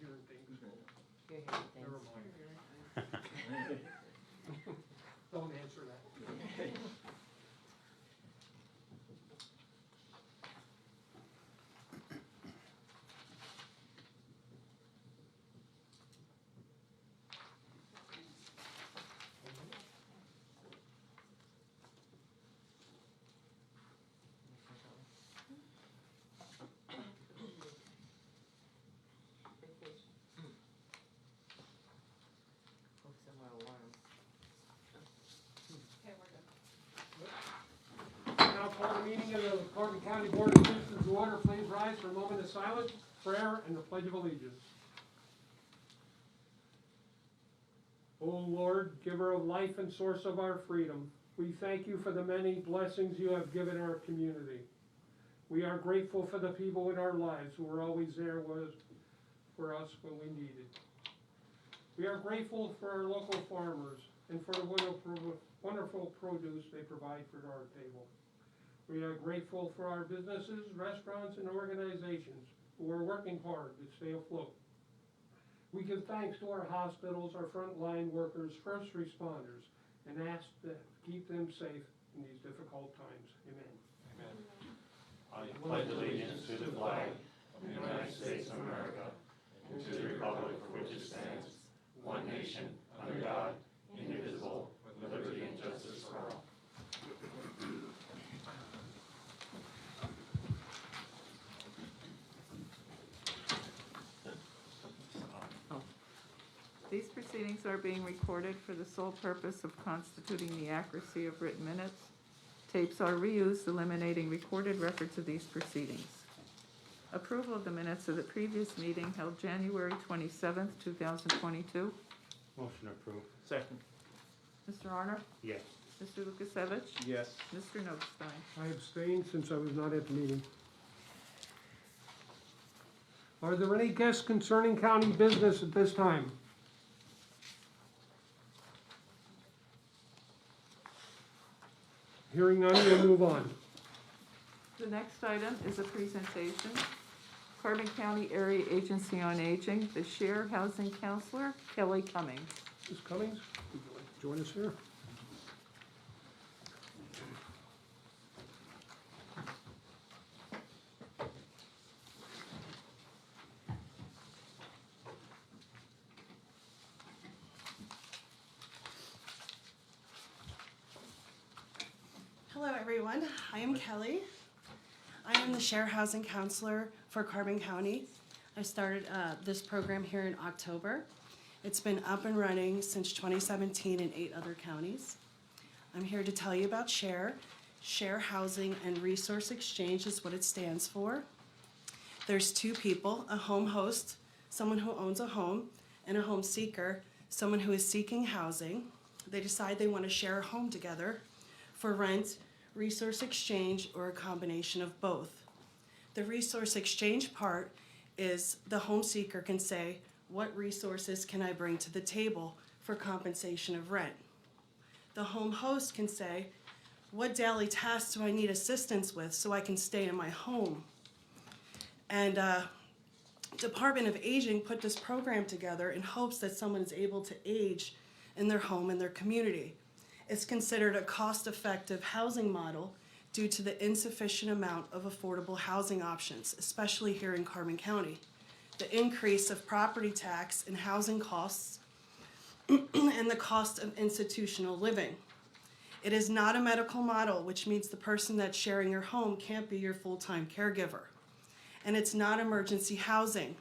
hearing things. You're hearing Never things. mind. Don't answer that. Go somewhere warm. Now call the meeting of the Carbon County Board of Commissioners to order. Please rise for a moment of silence, prayer, and the Pledge of Allegiance. O Lord, giver of life and source of our freedom, we thank you for the many blessings you have given our community. We are grateful for the people in our lives who were always there for us when we needed. We are grateful for our local farmers and for the wonderful produce they provide for our table. We are grateful for our businesses, restaurants, and organizations who are working hard to stay afloat. We give thanks to our hospitals, our frontline workers, first responders, and ask to keep them safe in these difficult times. Amen. I pledge allegiance to the flag of the United States of America and to the republic for which it stands, one nation, under God, indivisible, with liberty and justice for all. These proceedings are being recorded for the sole purpose of constituting the accuracy of written minutes. Tapes are reused, eliminating recorded records of these proceedings. Approval of the minutes of the previous meeting held January 27th, 2022. Motion approved. Second. Mr. Arner? Yes. Mr. Lukasevich? Yes. Mr. Notstein? I abstained since I was not at the meeting. Are there any guests concerning county business at this time? Hearing none, we'll move on. The next item is a presentation. Carbon County Area Agency on Aging, the Share Housing Counselor, Kelly Cummings. Ms. Cummings, would you like to join us here? Hello, everyone. I am Kelly. I am the Share Housing Counselor for Carbon County. I started this program here in October. It's been up and running since 2017 in 8 other counties. I'm here to tell you about SHARE. Share Housing and Resource Exchange is what it stands for. There's 2 people, a home host, someone who owns a home, and a home seeker, someone who is seeking housing. They decide they want to share a home together for rent, resource exchange, or a combination of both. The resource exchange part is the home seeker can say, what resources can I bring to the table for compensation of rent? The home host can say, what daily tasks do I need assistance with so I can stay in my home? And Department of Aging put this program together in hopes that someone is able to age in their home and their community. It's considered a cost-effective housing model due to the insufficient amount of affordable housing options, especially here in Carbon County. The increase of property tax and housing costs and the cost of institutional living. It is not a medical model, which means the person that's sharing your home can't be your full-time caregiver. And it's not emergency housing.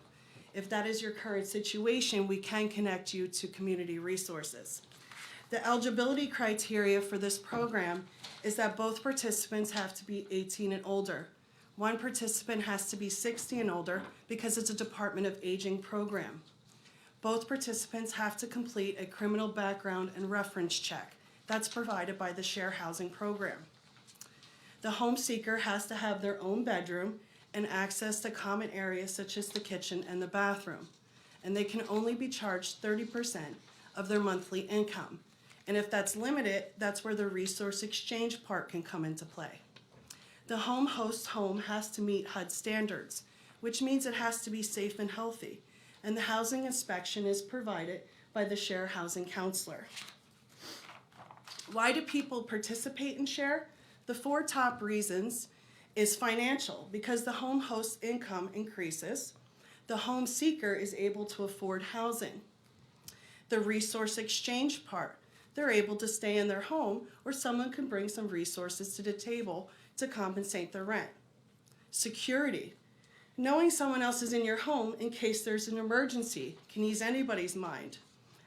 If that is your current situation, we can connect you to community resources. The eligibility criteria for this program is that both participants have to be 18 and older. One participant has to be 60 and older because it's a Department of Aging program. Both participants have to complete a criminal background and reference check. That's provided by the Share Housing program. The home seeker has to have their own bedroom and access to common areas such as the kitchen and the bathroom. And they can only be charged 30% of their monthly income. And if that's limited, that's where the resource exchange part can come into play. The home host's home has to meet HUD standards, which means it has to be safe and healthy. and the housing inspection is provided by the Share Housing Counselor. Why do people participate in Share? The 4 top reasons is financial, because the home host's income increases. The home seeker is able to afford housing. The resource exchange part, they're able to stay in their home, or someone can bring some resources to the table to compensate their rent. Security, knowing someone else is in your home in case there's an emergency can ease anybody's mind.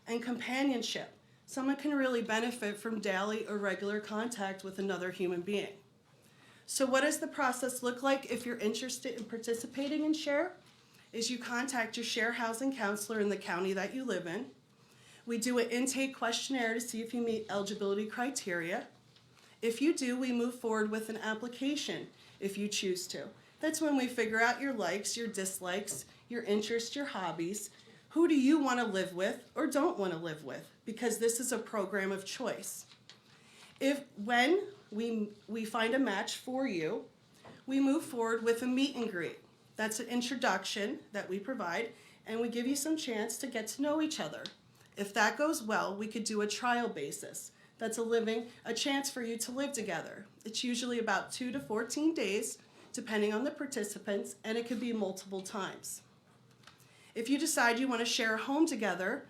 And companionship, someone can really benefit from daily or regular contact with another human being. So what does the process look like if you're interested in participating in Share? Is you contact your Share Housing Counselor in the county that you live in. We do an intake questionnaire to see if you meet eligibility criteria. If you do, we move forward with an application if you choose to. That's when we figure out your likes, your dislikes, your interests, your hobbies. Who do you want to live with or don't want to live with? Because this is a program of choice. When we find a match for you, we move forward with a meet and greet. That's an introduction that we provide, and we give you some chance to get to know each other. If that goes well, we could do a trial basis. That's a chance for you to live together. It's usually about 2 to 14 days, depending on the participants, and it could be multiple times. If you decide you want to share a home together,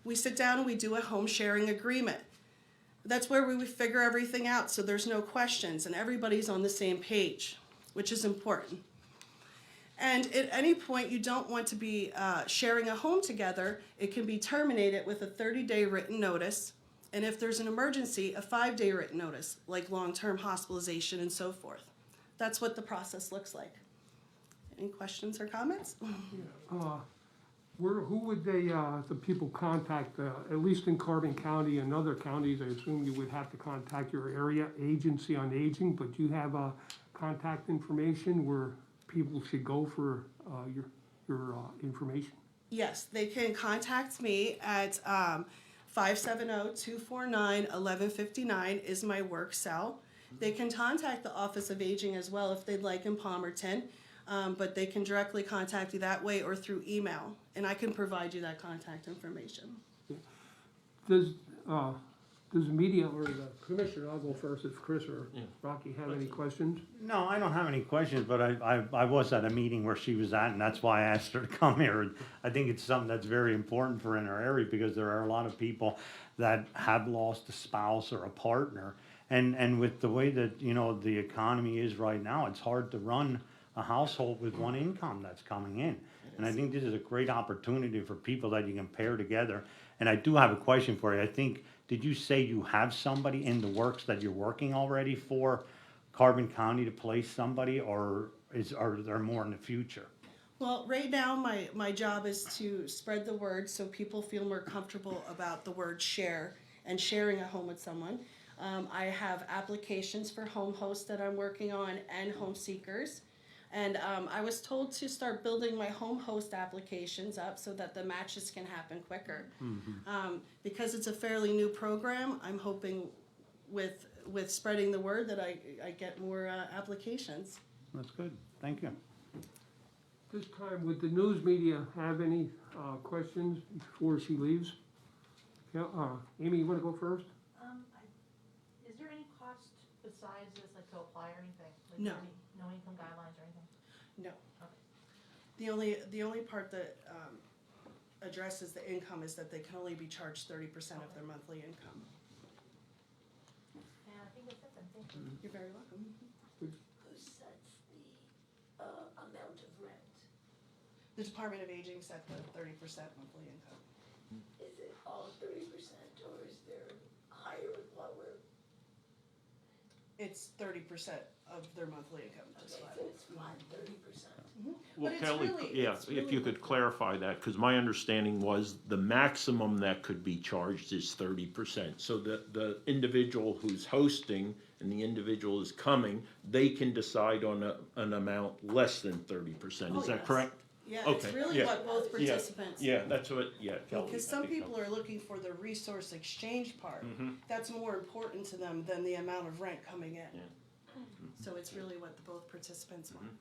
we sit down and we do a home sharing agreement. That's where we figure everything out so there's no questions and everybody's on the same page, which is important. And at any point you don't want to be sharing a home together, it can be terminated with a 30-day written notice. And if there's an emergency, a 5-day written notice, like long-term hospitalization and so forth. That's what the process looks like. Any questions or comments? Who would the people contact, at least in Carbon County and other counties? I assume you would have to contact your area agency on aging, but do you have contact information where people should go for your information? Yes, they can contact me at 570-249-1159 is my work cell. They can contact the Office of Aging as well if they'd like in Palmerton, but they can directly contact you that way or through email, and I can provide you that contact information. Does the media or the commissioner, I'll go first if Chris or Rocky have any questions? No, I don't have any questions, but I was at a meeting where she was at, and that's why I asked her to come here. And I think it's something that's very important for in our area, because there are a lot of people that have lost a spouse or a partner. And with the way that, the economy is right now, it's hard to run a household with one income that's coming in. And I think this is a great opportunity for people that you can pair together. And I do have a question for you. I think, did you say you have somebody in the works that you're working already for Carbon County to place somebody, or are there more in the future? Well, right now my job is to spread the word so people feel more comfortable about the word share and sharing a home with someone. I have applications for home hosts that I'm working on and home seekers. And I was told to start building my home host applications up so that the matches can happen quicker. Because it's a fairly new program, I'm hoping with spreading the word that I get more applications. That's good. Thank you. This time, would the news media have any questions before she leaves? Yeah, Amy, you want to go first? Is there any cost besides this, like to apply or anything? Like No. No income guidelines or anything? No. Okay. The only part that addresses the income is that they can only be charged 30% of their monthly income. Yeah, I think that's it then, thank you. You're very welcome. Who sets the amount of rent? The Department of Aging set the 30% monthly income. Is it all 30% or is there higher or lower? It's 30% of their monthly income. Okay, Just so fine. it's fine, 30%. Well, But it's Kelly, really- yeah, it's if really you could clarify that, because my understanding was the maximum that could be charged is 30%. So the individual who's hosting and the individual who's coming, they can decide on an amount less than 30%. Oh, Is that yes. correct? Yeah, it's Okay, really yeah. what both participants. Yeah, that's what, yeah, Kelly. Because some people are looking for the resource exchange part. That's more important to them than the amount of rent coming in. Yeah. So it's really what both participants want.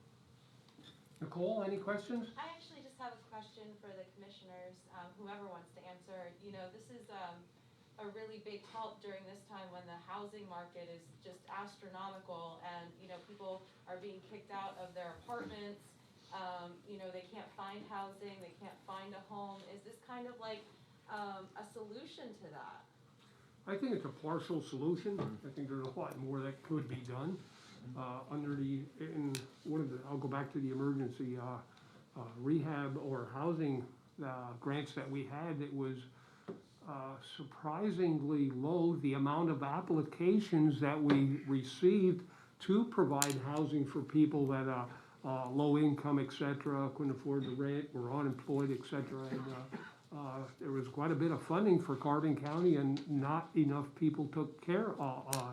Nicole, any questions? I actually just just have a question for the commissioners, whoever wants to answer. You know, this is a really big help during this time when the housing market is just astronomical and, you know, people are being kicked out of their apartments. You know, they can't find housing, they can't find a home. Is this kind of like a solution to that? I think it's a partial solution. I think there's a lot more that could be done. I'll go back to the emergency rehab or housing grants that we had. It was surprisingly low, the amount of applications that we received to provide housing for people that low income, et cetera, couldn't afford the rent, were unemployed, et cetera. And there was quite a bit of funding for Carbon County, and not enough people took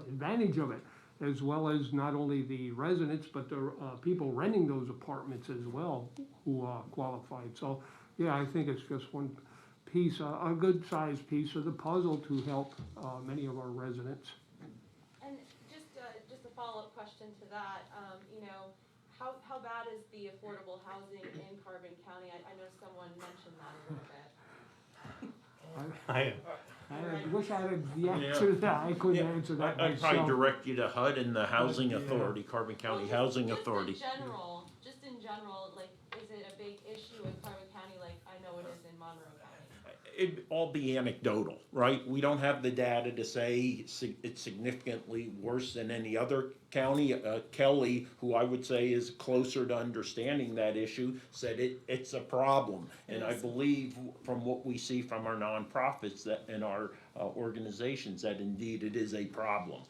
advantage of it, as well as not only the residents, but the people renting those apartments as well who qualified. So, yeah, I think it's just one piece, a good-sized piece of the puzzle to help many of our residents. And just a follow-up question to that, you know, how bad is the affordable housing in Carbon County? I know someone mentioned that a little bit. I wish I had the answer to that. I couldn't answer that I'd probably myself. direct you to HUD and the Housing Yeah. Authority, Carbon County Well, Housing Authority. Just in general, like, is it a big issue in Carbon County like I know it is in Monroe County? It'd all be anecdotal, right? We don't have the data to say it's significantly worse than any other county. Kelly, who I would say is closer to understanding that issue, said it's a problem. And I believe from what we see from our nonprofits that and our organizations that indeed it is a problem.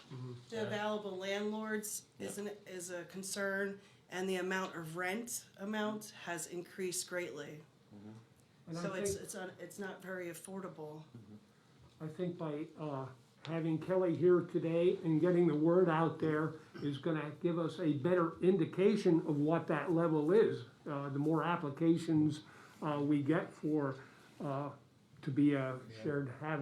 The available landlords is a concern, and the amount of rent has increased greatly. And I So think- it's not very affordable. I think by having Kelly here today and getting the word out there is gonna give us a better indication of what that level is. The more applications we get for, to be have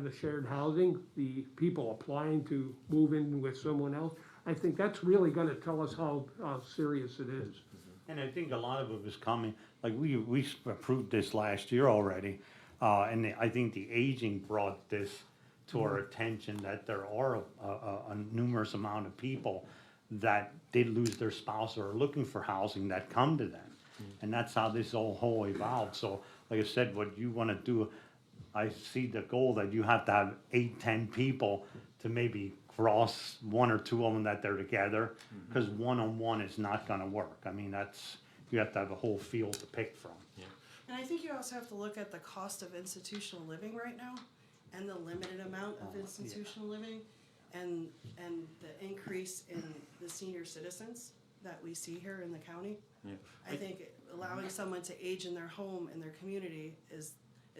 the shared housing, the people applying to move in with someone else, I think that's really gonna tell us how serious it is. And I think a lot of it was coming, like we approved this last year already, and I think the aging brought this to our attention that there are a numerous amount of people that did lose their spouse or are looking for housing that come to them. And that's how this whole evolved. So, like I said, what you wanna do, I see the goal that you have to have 8, 10 people to maybe cross one or two of them that they're together, because one-on-one is not gonna work. I mean, you have to have a whole field to pick from. And I think you also have to look at the cost of institutional living right now, and the limited amount of institutional living, and the increase in the senior citizens that we see here in the county. Yeah. I think allowing someone to age in their home, in their community, is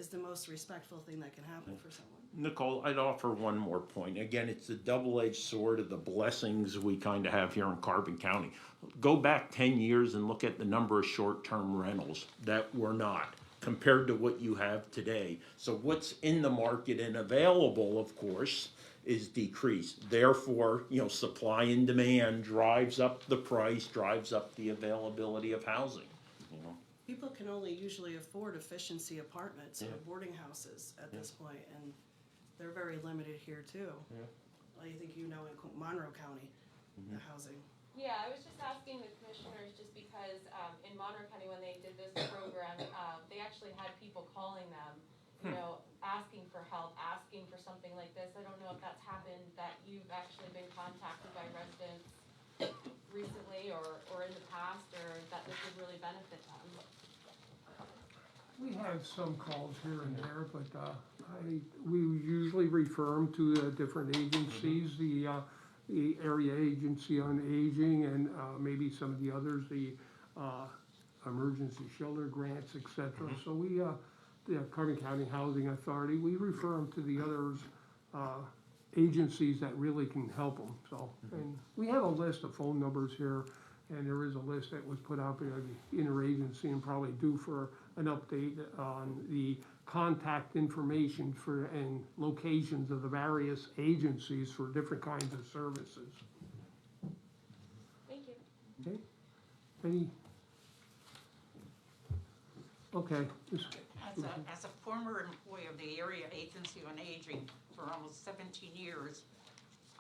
the most respectful thing that can happen for someone. Nicole, I'd offer one more point. Again, it's the double-edged sword of the blessings we kind of have here in Carbon County. Go back 10 years and look at the number of short-term rentals that were not compared to what you have today. So what's in the market and available, of course, is decreased. Therefore, supply and demand drives up the price, drives up the availability of housing. People can only usually afford efficiency apartments or Yeah. boarding houses at this point, and they're very limited here too. Yeah. I think in Monroe County, the housing. Yeah, I was just asking the commissioners just because in Monroe County when they did this program, they actually had people calling them, you know, asking for help, asking for something like this. I don't know if that's happened, that you've actually been contacted by residents recently or in the past, or that this would really benefit them. We have some calls here and there, but we usually refer them to the different agencies, the Area Agency on Aging, and maybe some of the others, the emergency shelter grants, et cetera. So we, the Carbon County Housing Authority, we refer them to the others, agencies that really can help them. So, and we have a list of phone numbers here, and there is a list that was put out by the interagency and probably due for an update on the contact information and locations of the various agencies for different kinds of services. Thank you. Okay? Any? Okay, As a former employee of the Area Agency on Aging for almost 17 years,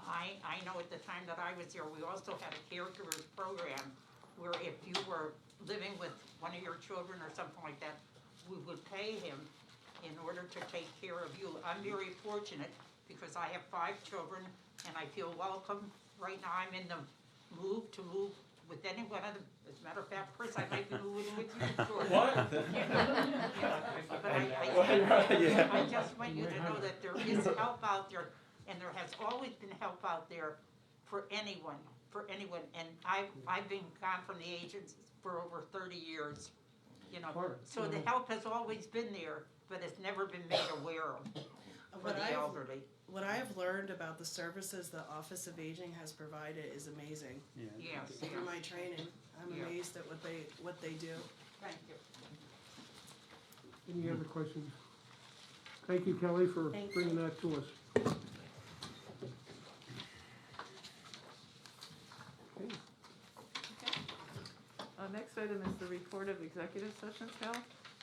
I know at the time that I was there, we also had a caregivers program where if you were living with one of your children or something like that, we would pay him in order to take care of you. I'm very fortunate because I have 5 children and I feel welcome. Right now, I'm in the move with any one of them. As a matter of fact, Chris, I might be moving with you shortly. What? But I just want you to know that there is help out there, and there has always been help out there for anyone. And I've been gone from the agencies for over 30 years, you know. So the help has always been there, but it's never been made aware of for the elderly. What I have learned about the services the Office of Aging has provided is amazing. Yes, Through my training, I'm Yeah. amazed at what they do. Thank you. any other questions? Thank you, Kelly, for Thank you. bringing that to us. Okay. Next item is the report of executive sessions held.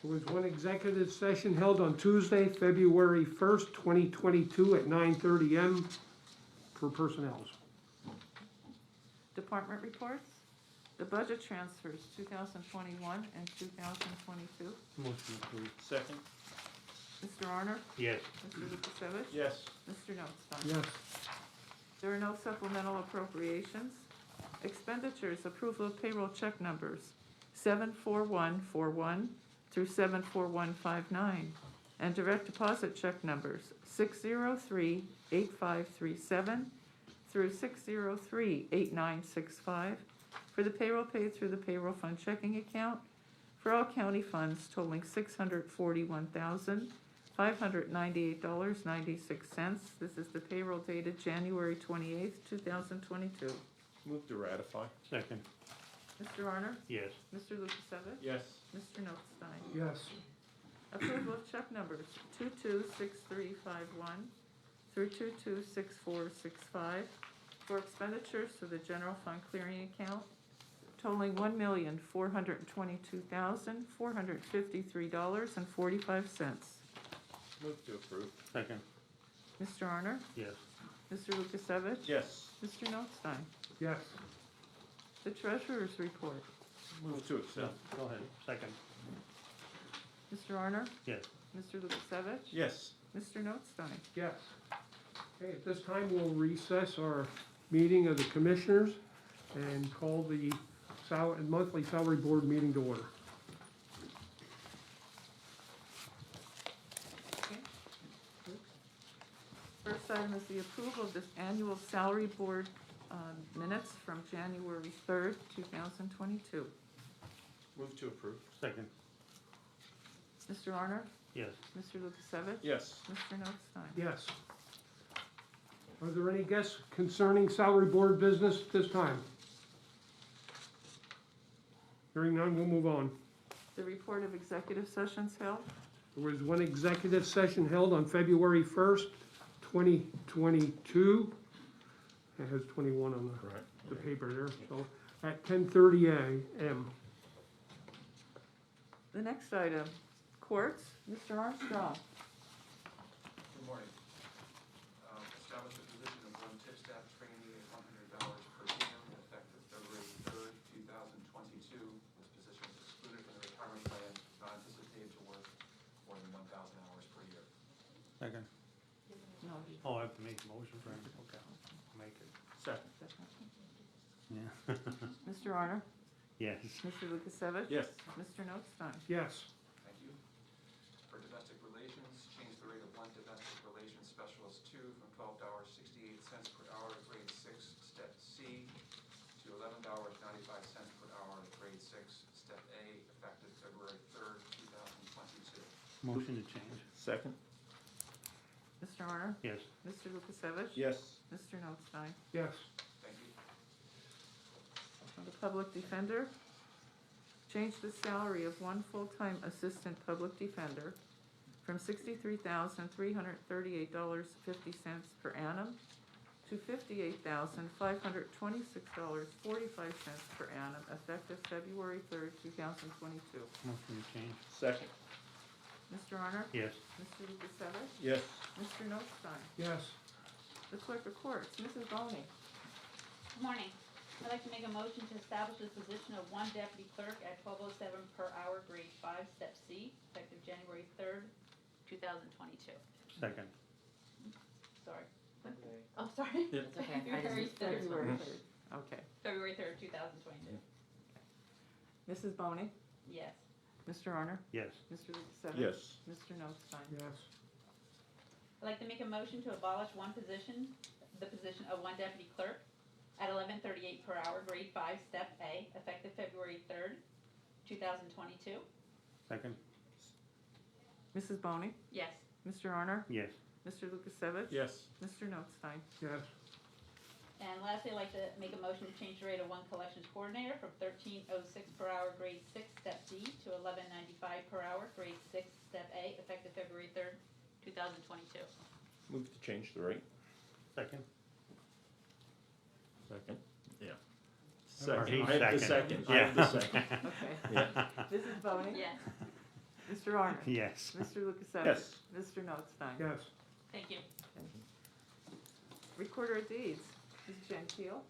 There was one executive session held on Tuesday, February 1st, 2022 at 9:30 a.m. for personnel. Department reports. The budget transfers 2021 and 2022. Motion approved. Second? Mr. Arner? Yes. Mr. Lukasevich? Yes. Mr. Notstein? Yes. There are no supplemental appropriations. Expenditures, approval of payroll check numbers 74141 through 74159, and direct deposit check numbers 6038537 through 6038965 for the payroll paid through the payroll fund checking account for all county funds totaling $641,598.96. This is the payroll dated January 28th, 2022. Move to ratify. Second. Mr. Arner? Yes. Mr. Lukasevich? Yes. Mr. Notstein? Yes. Approval of check numbers 226351 through 226465 for expenditures to the general fund clearing account totaling $1,422,453.45. Move to approve. Second. Mr. Arner? Yes. Mr. Lukasevich? Yes. Mr. Notstein? Yes. The treasurer's report. Move to accept. Go ahead. Second. Mr. Arner? Yes. Mr. Lukasevich? Yes. Mr. Notstein? Yes. Okay, at this time, we'll recess our meeting of the commissioners and call the monthly salary board meeting to order. First item is the approval of this annual salary board minutes from January 3rd, 2022. Move to approve. Second. Mr. Arner? Yes. Mr. Lukasevich? Yes. Mr. Notstein? Yes. Are there any guests concerning salary board business at this time? Hearing none, we'll move on. The report of executive sessions held. There was one executive session held on February 1st, 2022. It has 21 on the paper there, so at 10:30 a.m. The next item, courts, Mr. Armstrong. Good morning. Establish a position of one tip staff trainee at $100 per diem effective February 3rd, 2022. This position is excluded from the retirement plan, not anticipated to work more than 1,000 hours per year. Second. No. Oh, I have to make a motion for him. Okay. I'll make it. Second. Yeah. Mr. Arner? Yes. Mr. Lukasevich? Yes. Mr. Notstein? Yes. Thank you. For domestic relations, change the rate of one domestic relations specialist 2 from $12.68 per hour at grade 6, step C, to $11.95 per hour at grade 6, step A, effective February 3rd, 2022. Motion to change. Second. Mr. Arner? Yes. Mr. Lukasevich? Yes. Mr. Notstein? Yes. Thank you. The public defender, change the salary of one full-time assistant public defender from $63,338.50 per annum to $58,526.45 per annum, effective February 3rd, 2022. Motion to change. Second. Mr. Honor? Yes. Mr. Lukasevich? Yes. Mr. Notstein? Yes. The Clerk of Courts, Mrs. Boney? Good morning. I'd like to make a motion to establish the position of one deputy clerk at $12.07 per hour, grade 5, step C, effective January 3rd, 2022. Second. Sorry. Okay. Oh, sorry. That's okay. I February just- 3rd. February 3rd. Okay. February 3rd, 2022. Mrs. Boney? Yes. Mr. Honor? Yes. Mr. Lukasevich? Yes. Mr. Notstein? Yes. I'd like to make a motion to abolish one position, the position of one deputy clerk at $11.38 per hour, grade 5, step A, effective February 3rd, 2022. Second. Mrs. Boney? Yes. Mr. Honor? Yes. Mr. Lukasevich? Yes. Mr. Notstein? Yes. And lastly, I'd like to make a motion to change the rate of one collections coordinator from $13.06 per hour, grade 6, step D, to $11.95 per hour, grade 6, step A, effective February 3rd, 2022. Move to change the rate. Second. Second. Yeah. Or Second. he's I have the second. second. I have the Yeah. second. Okay. Yeah. Mrs. Boney? Yes. Mr. Honor? Yes. Mr. Lukasevich? Yes. Mr. Notstein? Yes. Thank you. Recorder of Deeds, Ms. Gentile?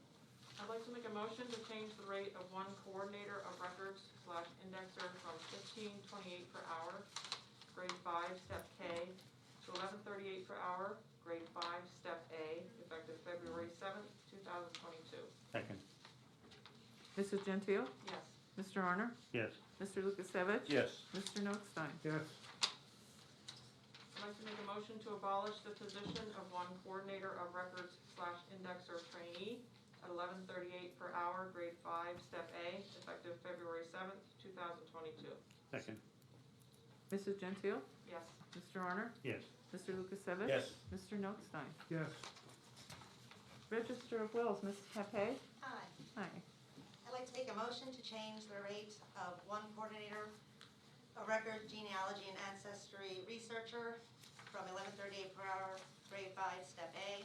I'd like to make a motion to change the rate of one coordinator of records / indexer from $15.28 per hour, grade 5, step K, to $11.38 per hour, grade 5, step A, effective February 7th, 2022. Second. Mrs. Gentile? Yes. Mr. Honor? Yes. Mr. Lukasevich? Yes. Mr. Notstein? Yes. I'd like to make a motion to abolish the position of one coordinator of records / indexer trainee at $11.38 per hour, grade 5, step A, effective February 7th, 2022. Second. Mrs. Gentile? Yes. Mr. Honor? Yes. Mr. Lukasevich? Yes. Mr. Notstein? Yes. Register of Wills, Ms. Pepe? Hi, Hi. I'd like to make a motion to change the rate of one coordinator of record genealogy and ancestry researcher from $11.38 per hour, grade 5, step A,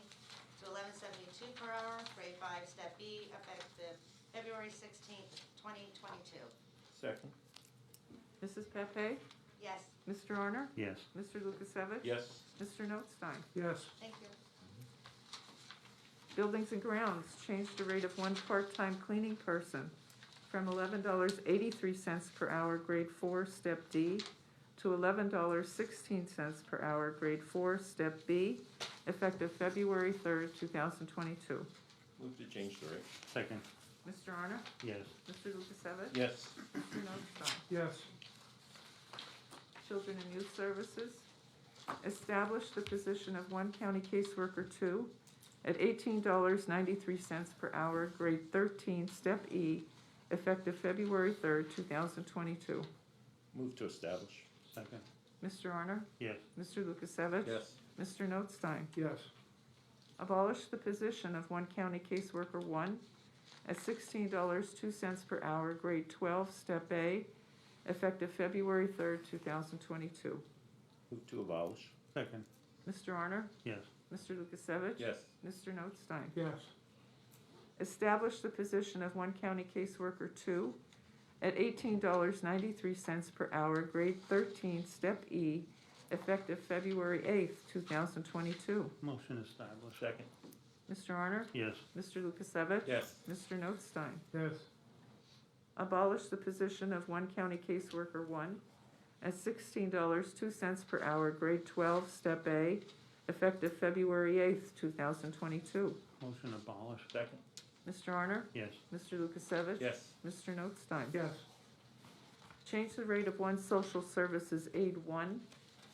to $11.72 per hour, grade 5, step B, effective February 16th, 2022. Second. Mrs. Pepe? Yes, Mr. Honor? Yes. Mr. Lukasevich? Yes. Mr. Notstein? Yes. thank you. Buildings and Grounds, change the rate of one part-time cleaning person from $11.83 per hour, grade 4, step D, to $11.16 per hour, grade 4, step B, effective February 3rd, 2022. Move to change the rate. Second. Mr. Honor? Yes. Mr. Lukasevich? Yes. Mr. Notstein? Yes. Children and Youth Services, establish the position of one county caseworker 2 at $18.93 per hour, grade 13, step E, effective February 3rd, 2022. Move to establish. Second. Mr. Honor? Yes. Mr. Lukasevich? Yes. Mr. Notstein? Yes. Abolish the position of one county caseworker 1 at $16.02 per hour, grade 12, step A, effective February 3rd, 2022. Move to abolish. Second. Mr. Honor? Yes. Mr. Lukasevich? Yes. Mr. Notstein? Yes. Establish the position of one county caseworker 2 at $18.93 per hour, grade 13, step E, effective February 8th, 2022. Motion established. Second. Mr. Honor? Yes. Mr. Lukasevich? Yes. Mr. Notstein? Yes. Abolish the position of one county caseworker 1 at $16.02 per hour, grade 12, step A, effective February 8th, 2022. Motion abolished. Second. Mr. Honor? Yes. Mr. Lukasevich? Yes. Mr. Notstein? Yes. Change the rate of one social services aid 1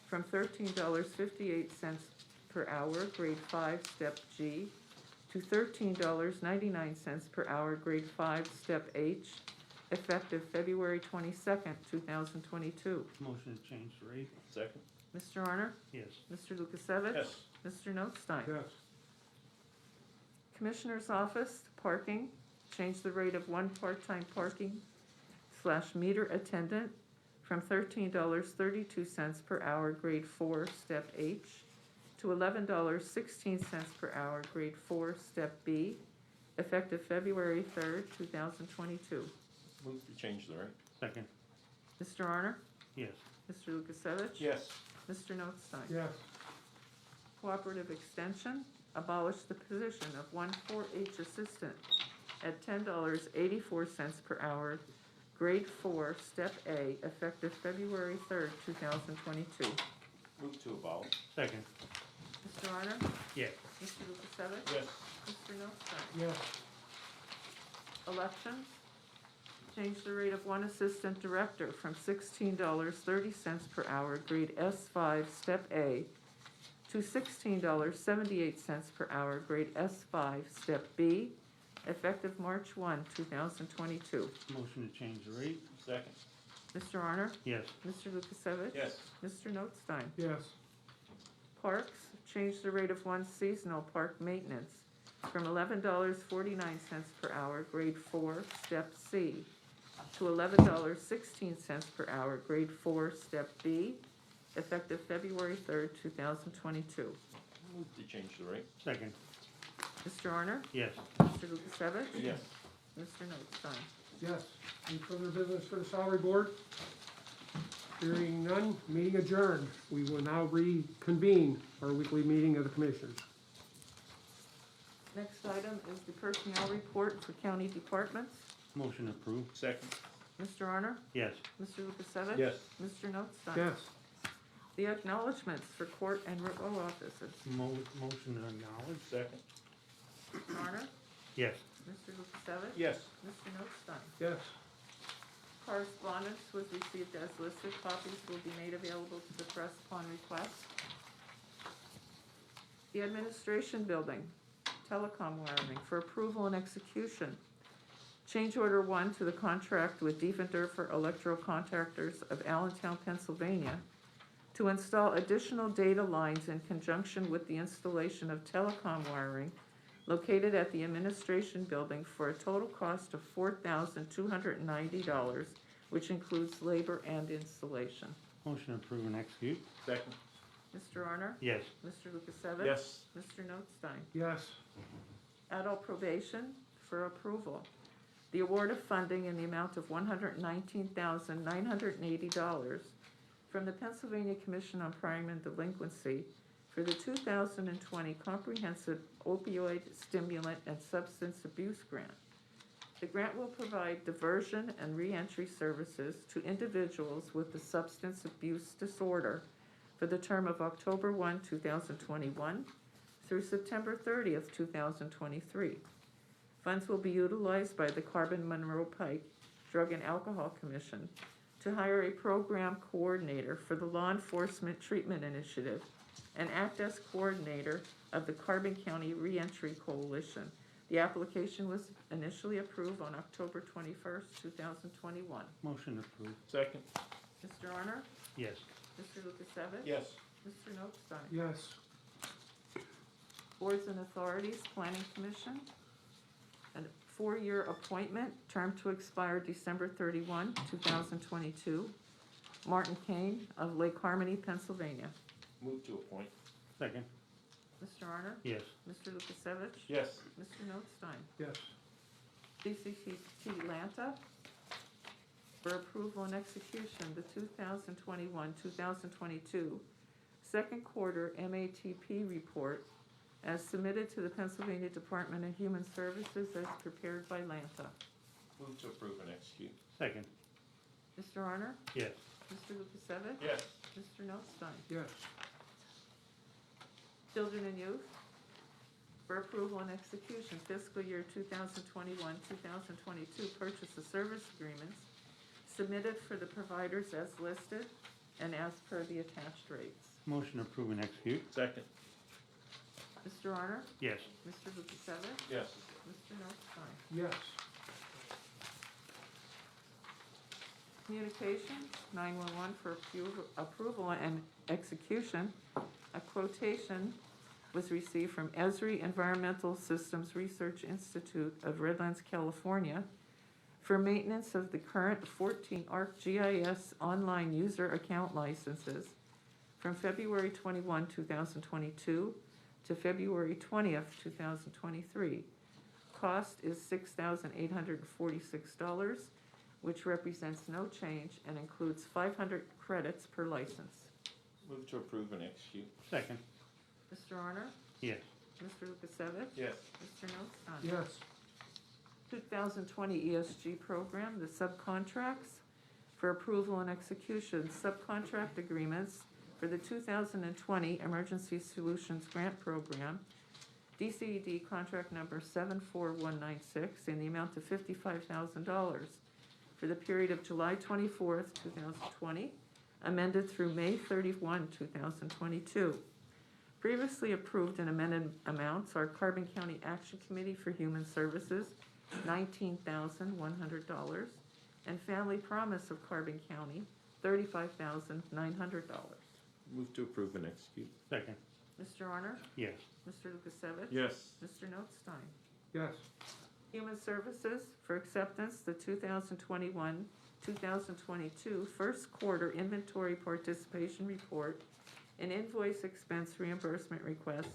from $13.58 per hour, grade 5, step G, to $13.99 per hour, grade 5, step H, effective February 22nd, 2022. Motion to change the rate. Second. Mr. Honor? Yes. Mr. Lukasevich? Yes. Mr. Notstein? Yes. Commissioner's Office, parking, change the rate of one part-time parking / meter attendant from $13.32 per hour, grade 4, step H, to $11.16 per hour, grade 4, step B, effective February 3rd, 2022. Move to change the rate. Second. Mr. Arner? Yes. Mr. Lukasevich? Yes. Mr. Notstein? Yes. Cooperative Extension, abolish the position of 1,4-H assistant at $10.84 per hour, grade 4, step A, effective February 3rd, 2022. Move to abolish. Second. Mr. Arner? Yes. Mr. Lukasevich? Yes. Mr. Notstein? Yes. Elections, change the rate of one assistant director from $16.30 per hour, grade S5, step A, to $16.78 per hour, grade S5, step B, effective March 1, 2022. Motion to change the rate. Second. Mr. Arner? Yes. Mr. Lukasevich? Yes. Mr. Notstein? Yes. Parks, change the rate of one seasonal park maintenance from $11.49 per hour, grade 4, step C, to $11.16 per hour, grade 4, step B, effective February 3rd, 2022. Move to change the rate. Second. Mr. Arner? Yes. Mr. Lukasevich? Yes. Mr. Notstein? Yes. Any further business for the salary board? Hearing none, meeting adjourned. We will now reconvene our weekly meeting of the commissioners. Next item is the personnel report for county departments. Motion approved. Second. Mr. Arner? Yes. Mr. Lukasevich? Yes. Mr. Notstein? Yes. The acknowledgements for court and row offices. Motion to acknowledge. Second. Mr. Arner? Yes. Mr. Lukasevich? Yes. Mr. Notstein? Yes. Correspondence was received as listed. Copies will be made available to the press upon request. The Administration Building, telecom wiring for approval and execution. Change order 1 to the contract with Diefendorfer Electro Contractors of Allentown, Pennsylvania, to install additional data lines in conjunction with the installation of telecom wiring located at the Administration Building for a total cost of $4,290, which includes labor and installation. Motion approved and execute. Second. Mr. Arner? Yes. Mr. Lukasevich? Yes. Mr. Notstein? Yes. Adult probation for approval. The award of funding in the amount of $119,980 from the Pennsylvania Commission on Crime and Delinquency for the 2020 Comprehensive Opioid Stimulant and Substance Abuse Grant. The grant will provide diversion and reentry services to individuals with a substance abuse disorder for the term of October 1, 2021 through September 30th, 2023. Funds will be utilized by the Carbon-Monroe Pike Drug and Alcohol Commission to hire a program coordinator for the Law Enforcement Treatment Initiative and act as coordinator of the Carbon County Reentry Coalition. The application was initially approved on October 21st, 2021. Motion approved. Second. Mr. Arner? Yes. Mr. Lukasevich? Yes. Mr. Notstein? Yes. Boards and Authorities, Planning Commission, a 4-year appointment, term to expire December 31, 2022. Martin Kane of Lake Harmony, Pennsylvania. Move to appoint. Second. Mr. Arner? Yes. Mr. Lukasevich? Yes. Mr. Notstein? Yes. DCCT Atlanta, for approval and execution, the 2021-2022 second quarter MATP report as submitted to the Pennsylvania Department of Human Services as prepared by Lanta. Move to approve and execute. Second. Mr. Arner? Yes. Mr. Lukasevich? Yes. Mr. Notstein? Yes. Children and Youth, for approval and execution, fiscal year 2021-2022 purchase of service agreements submitted for the providers as listed and as per the attached rates. Motion approved and execute. Second. Mr. Arner? Yes. Mr. Lukasevich? Yes. Mr. Notstein? Yes. Communications, 911 for approval and execution. A quotation was received from Esri Environmental Systems Research Institute of Redlands, California, for maintenance of the current 14 ArcGIS online user account licenses from February 21, 2022 to February 20th, 2023. Cost is $6,846, which represents no change and includes 500 credits per license. Move to approve and execute. Second. Mr. Honor? Yes. Mr. Lukasevich? Yes. Mr. Notstein? Yes. 2020 ESG program, the subcontracts for approval and execution, subcontract agreements for the 2020 Emergency Solutions Grant Program, DCED contract number 74196 in the amount of $55,000 for the period of July 24th, 2020, amended through May 31, 2022. Previously approved and amended amounts are Carbon County Action Committee for Human Services, $19,100, and Family Promise of Carbon County, $35,900. Move to approve and execute. Second. Mr. Honor? Yes. Mr. Lukasevich? Yes. Mr. Notstein? Yes. Human Services for acceptance, the 2021-2022 first quarter inventory participation report and invoice expense reimbursement request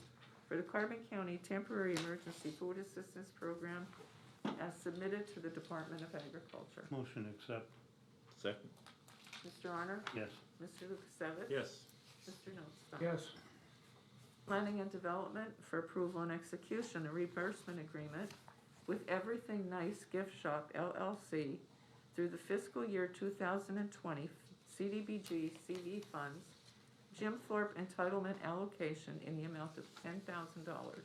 for the Carbon County Temporary Emergency Food Assistance Program as submitted to the Department of Agriculture. Motion accept. Second. Mr. Honor? Yes. Mr. Lukasevich? Yes. Mr. Notstein? Yes. Planning and Development for approval and execution, a reimbursement agreement with Everything Nice Gift Shop LLC through the fiscal year 2020 CDBG CV funds, Jim Thorpe entitlement allocation in the amount of $10,000.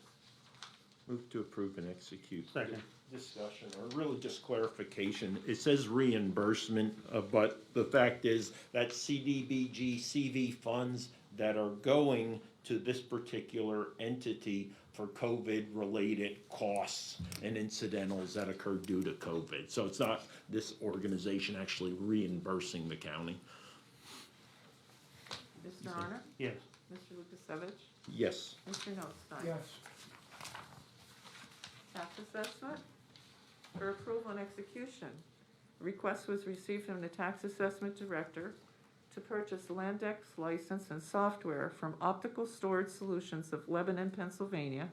Move to approve and execute. Second. Discussion, or really just clarification. It says reimbursement, but the fact is that CDBG CV funds that are going to this particular entity for COVID-related costs and incidentals that occurred due to COVID. So it's not this organization actually reimbursing the county. Mr. Honor? Yes. Mr. Lukasevich? Yes. Mr. Notstein? Yes. Tax assessment for approval and execution. A request was received from the tax assessment director to purchase Landex license and software from Optical Storage Solutions of Lebanon, Pennsylvania,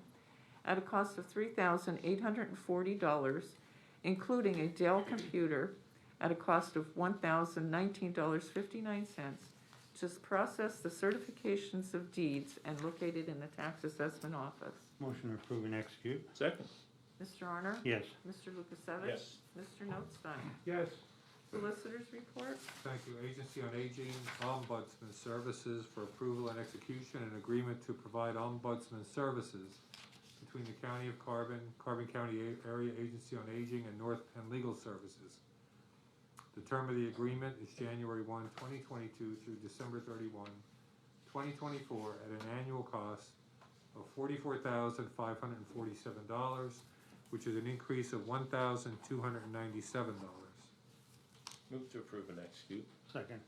at a cost of $3,840, including a Dell computer at a cost of $1,019.59, to process the certifications of deeds and located in the tax assessment office. Motion to approve and execute. Second. Mr. Honor? Yes. Mr. Lukasevich? Yes. Mr. Notstein? Yes. Solicitors report? Thank you. Agency on Aging, Ombudsman Services for approval and execution, an agreement to provide ombudsman services between the County of Carbon, Carbon County Area Agency on Aging, and North Penn Legal Services. The term of the agreement is January 1, 2022 through December 31, 2024, at an annual cost of $44,547, which is an increase of $1,297. Move to approve and execute. Second.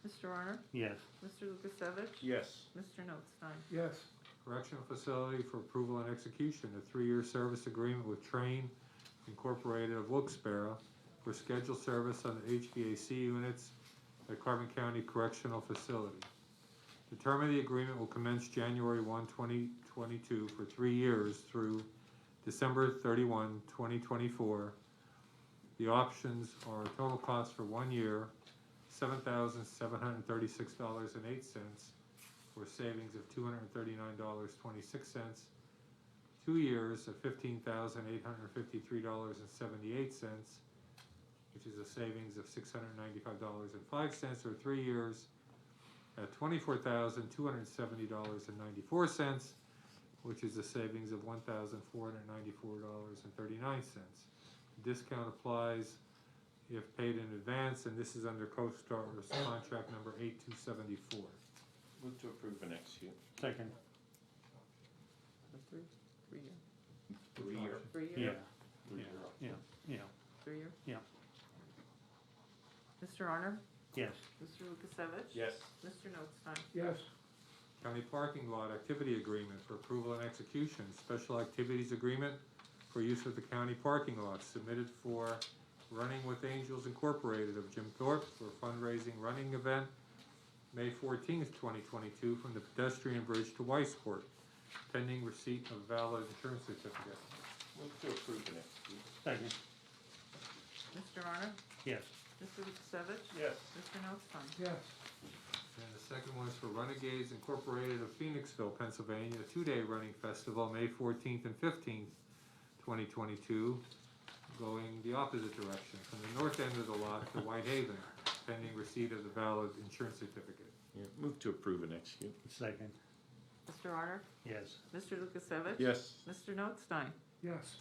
Mr. Honor? Yes. Mr. Lukasevich? Yes. Mr. Notstein? Yes. Correctional Facility for approval and execution, a 3-year service agreement with Train Incorporated of Wilkes-Barre for scheduled service on the HVAC units at Carbon County Correctional Facility. The term of the agreement will commence January 1, 2022 for 3 years through December 31, 2024. The options are a total cost for 1 year, $7,736.08, for savings of $239.26. 2 years of $15,853.78, which is a savings of $695.05, or 3 years at $24,270.94, which is a savings of $1,494.39. Discount applies if paid in advance, and this is under CoStar's contract number 8274. Move to approve and execute. Second. Three-year. 3-year. Three-year? Yeah. Yeah. Yeah. Three-year? Yeah. Mr. Honor? Yes. Mr. Lukasevich? Yes. Mr. Notstein? Yes. County Parking Lot Activity Agreement for approval and execution, special activities agreement for use of the county parking lots, submitted for Running with Angels Incorporated of Jim Thorpe for a fundraising running event May 14th, 2022, from the pedestrian bridge to Weisport, pending receipt of valid insurance certificate. Move to approve the next week. Second. Mr. Honor? Yes. Mr. Lukasevich? Yes. Mr. Notstein? Yes. And the second one is for Renegades Incorporated of Phoenixville, Pennsylvania, a two-day running festival, May 14th and 15th, 2022, going the opposite direction, from the north end of the lot to Whitehaven, pending receipt of the valid insurance certificate. Yeah, move to approve and execute. Second. Mr. Honor? Yes. Mr. Lukasevich? Yes. Mr. Notstein? Yes.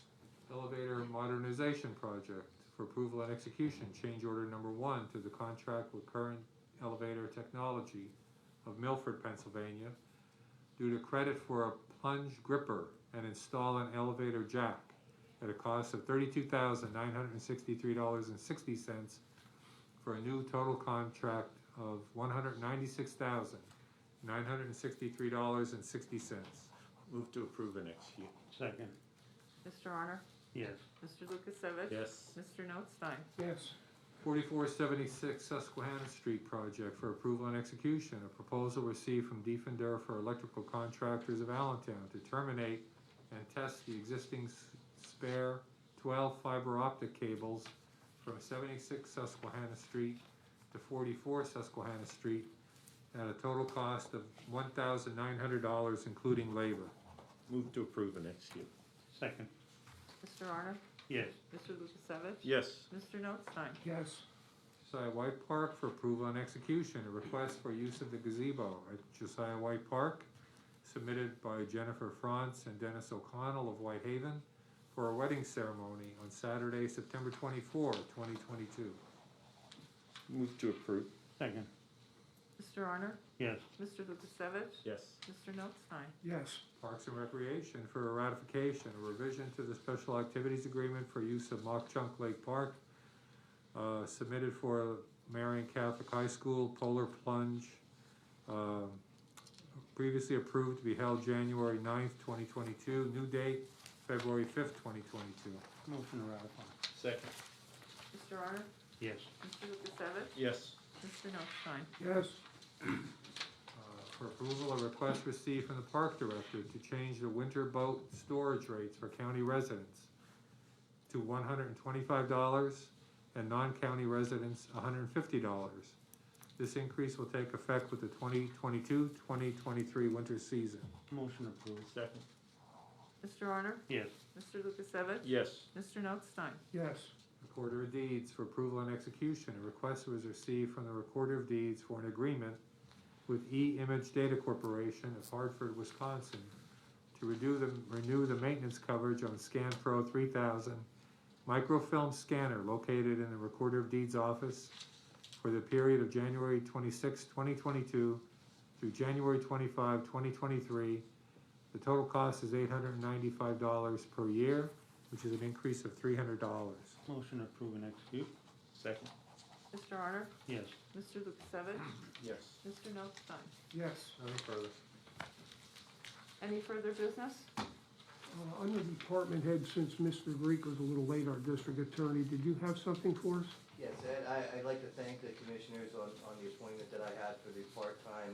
Elevator modernization project for approval and execution, change order number 1 to the contract with Current Elevator Technology of Milford, Pennsylvania, due to credit for a plunge gripper and install an elevator jack at a cost of $32,963.60 for a new total contract of $196,963.60. Move to approve and execute. Second. Mr. Honor? Yes. Mr. Lukasevich? Yes. Mr. Notstein? Yes. 4476 Susquehanna Street project for approval and execution. A proposal received from Defender for Electrical Contractors of Allentown to terminate and test the existing spare 12 fiber optic cables from 76 Susquehanna Street to 44 Susquehanna Street at a total cost of $1,900, including labor. Move to approve and execute. Second. Mr. Honor? Yes. Mr. Lukasevich? Yes. Mr. Notstein? Yes. Josiah White Park for approval and execution. A request for use of the gazebo at Josiah White Park, submitted by Jennifer France and Dennis O'Connell of Whitehaven for a wedding ceremony on Saturday, September 24, 2022. Move to approve. Second. Mr. Honor? Yes. Mr. Lukasevich? Yes. Mr. Notstein? Yes. Parks and Recreation for a ratification, a revision to the special activities agreement for use of Mock Chunk Lake Park, submitted for Marion Catholic High School Polar Plunge, previously approved to be held January 9th, 2022, new date, February 5th, 2022. Motion to ratify. Second. Mr. Honor? Yes. Mr. Lukasevich? Yes. Mr. Notstein? Yes. For approval, a request received from the Park Director to change the winter boat storage rates for county residents to $125 and non-county residents $150. This increase will take effect with the 2022-2023 winter season. Motion approved. Second. Mr. Honor? Yes. Mr. Lukasevich? Yes. Mr. Notstein? Yes. Recorder of Deeds for approval and execution. A request was received from the Recorder of Deeds for an agreement with E-Image Data Corporation of Hartford, Wisconsin to renew the maintenance coverage on ScanPro 3000 microfilm scanner located in the Recorder of Deeds office for the period of January 26, 2022 through January 25, 2023. The total cost is $895 per year, which is an increase of $300. Motion to approve and execute. Second. Mr. Honor? Yes. Mr. Lukasevich? Yes. Mr. Notstein? Yes. Nothing further. Any further business? Under department head, since Mr. Greek was a little late, our district attorney, did you have something for us? Yes, Ed, I'd like to thank the commissioners on the appointment that I had for the part-time,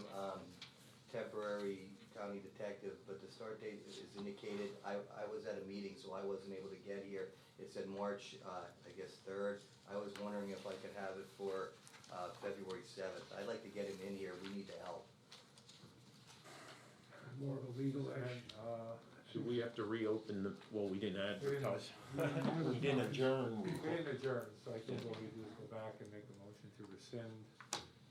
temporary county detective, but the start date is indicated. I was at a meeting, so I wasn't able to get here. It said March, I guess, 3rd. I was wondering if I could have it for February 7th. I'd like to get him in here. We need the help. More of a legal action. Do we have to reopen the, well, we didn't advertise. We We didn't adjourn. We didn't adjourn, so I think what we do is go back and make a motion to rescind.